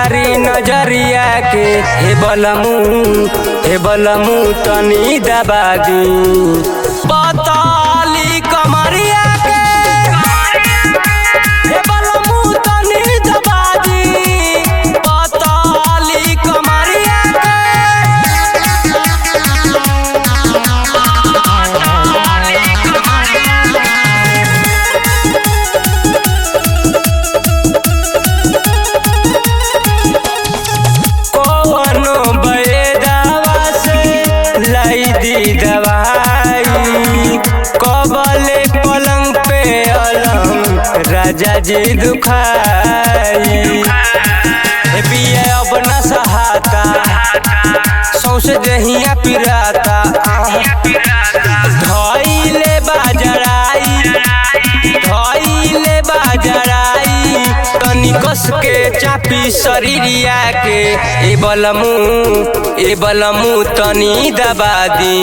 मारी नजरिया के हे बलमू तनी दबा दी पताली कमरिया के हे बलमू तनी दबा दी पताली कमरिया दवाई कबले पलंग पे अलंग राजा जी दुखाई पिया अब न सहाता सौसे दहिया पिराता धइले बाजराई तनी कस के चापी शरीरिया के ए बलमू तनी दबा दी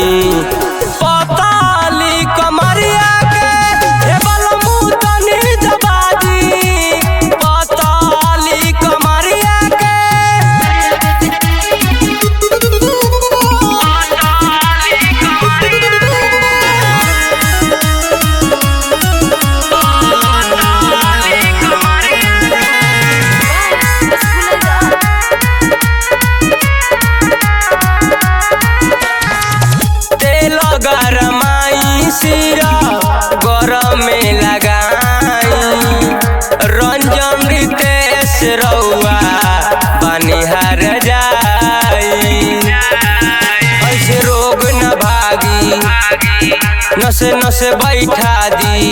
पताली कमरिया के ए बलमू तनी दबा दी पताली कमरिया के गरमाई सिरा गरम में लगाई रंजन रितेश रउआ बनिहार जाई ऐसे रोग न भागी नसे नसे बैठा दी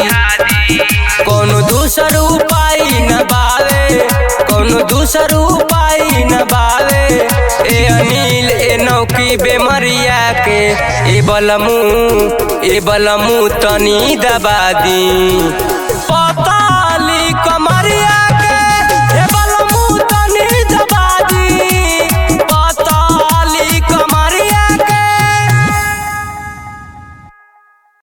कोनो दूसर उपाय न बावे ए अनिल ए नौकी बेमरिया के ए बलमू तनी दबा दी पता